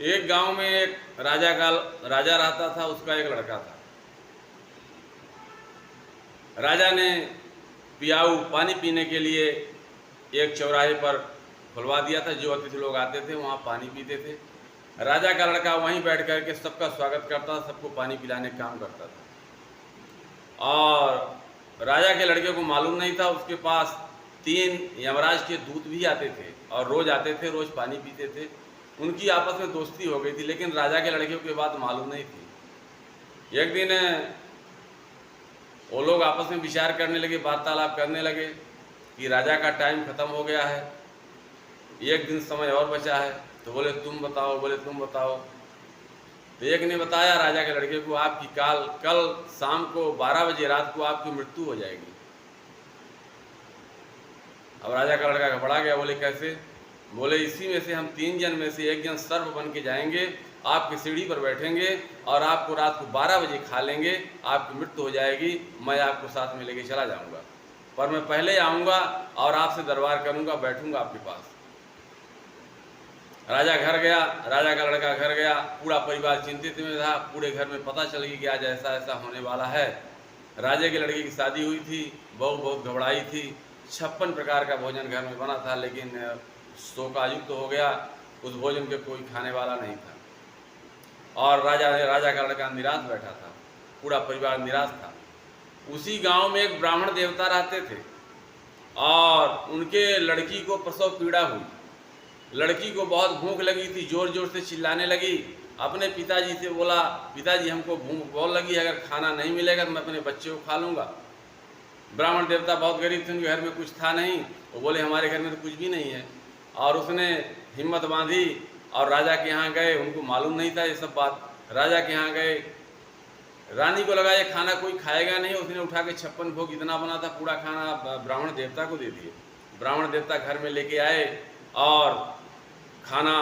एक गांव में एक राजा रहता था। उसका एक लड़का था। राजा ने पियाऊ पानी पीने के लिए एक चौराहे पर खुलवा दिया था। जो अतिथि लोग आते थे वहाँ पानी पीते थे। राजा का लड़का वहीं बैठ कर के सबका स्वागत करता था, सबको पानी पिलाने का काम करता था। और राजा के लड़के को मालूम नहीं था, उसके पास 3 यमराज के दूत भी आते थे और रोज आते थे, रोज पानी पीते थे। उनकी आपस में दोस्ती हो गई थी, लेकिन राजा के लड़के को बात मालूम नहीं थी। एक दिन वो लोग आपस में विचार करने लगे, वार्तालाप करने लगे कि राजा का टाइम खत्म हो गया है, एक दिन समय और बचा है। तो बोले तुम बताओ, बोले तुम बताओ। तो एक ने बताया राजा के लड़के को, आपकी कल शाम को 12 बजे रात को आपकी मृत्यु हो जाएगी। अब राजा का लड़का घबरा गया, बोले कैसे? बोले इसी में से हम 3 जन में से एक जन सर्प बन के जाएंगे, आपकी सीढ़ी पर बैठेंगे और आपको रात को 12 बजे खा लेंगे, आपकी मृत्यु हो जाएगी। मैं आपको साथ में लेके चला जाऊंगा, पर मैं पहले आऊँगा और आपसे दरबार करूँगा, बैठूँगा आपके पास। राजा घर गया, राजा का लड़का घर गया। पूरा परिवार चिंतित में था। पूरे घर में पता चल गया कि आज ऐसा ऐसा होने वाला है। राजा के लड़के की शादी हुई थी, बहू बहुत घबराई थी। 56 प्रकार का भोजन घर में बना था, लेकिन शोकायुक्त हो गया। उस भोजन के कोई खाने वाला नहीं था और राजा का लड़का निराश बैठा था। पूरा परिवार निराश था। उसी गांव में एक ब्राह्मण देवता रहते थे और उनके लड़की को प्रसव पीड़ा हुई। लड़की को बहुत भूख लगी थी, जोर जोर से चिल्लाने लगी। अपने पिताजी से बोला, पिताजी हमको भूख बहुत लगी है, अगर खाना नहीं मिलेगा तो मैं अपने बच्चे को खा लूँगा। ब्राह्मण देवता बहुत गरीब थे, उनके घर में कुछ था नहीं। वो बोले हमारे घर में तो कुछ भी नहीं है। और उसने हिम्मत बांधी और राजा के यहाँ गए। उनको मालूम नहीं था ये सब बात। राजा के यहाँ गए, रानी को लगा ये खाना कोई खाएगा नहीं। उसने उठा के 56 भोग इतना बना था, पूरा खाना ब्राह्मण देवता को दे दिए। ब्राह्मण देवता घर में लेके आए और खाना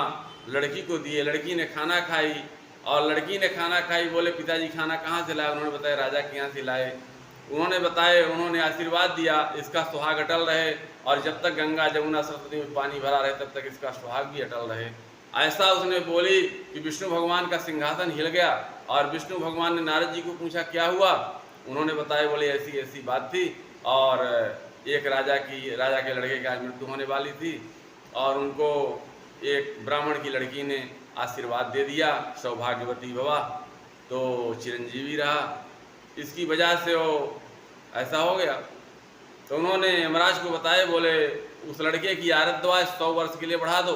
लड़की को दिए। लड़की ने खाना खाई और लड़की ने खाना खाई। बोले पिताजी खाना कहाँ से लाए? उन्होंने बताया राजा के यहाँ से लाए। उन्होंने आशीर्वाद दिया, इसका सुहाग अटल रहे और जब तक गंगा जमुना सरस्वती में पानी भरा रहे तब तक इसका सुहाग भी अटल रहे। ऐसा उसने बोली कि विष्णु भगवान का सिंहासन हिल गया और विष्णु भगवान ने नारद जी को पूछा क्या हुआ? उन्होंने बताया, बोले ऐसी ऐसी बात थी और एक राजा के लड़के का मृत्यु होने वाली थी और उनको एक ब्राह्मण की लड़की ने आशीर्वाद दे दिया, सौभाग्यवती भवा, तो चिरंजीवी रहा। इसकी वजह से वो ऐसा हो गया। तो उन्होंने यमराज को बताया, बोले उस लड़के की आयुर्दाय 100 वर्ष के लिए बढ़ा दो।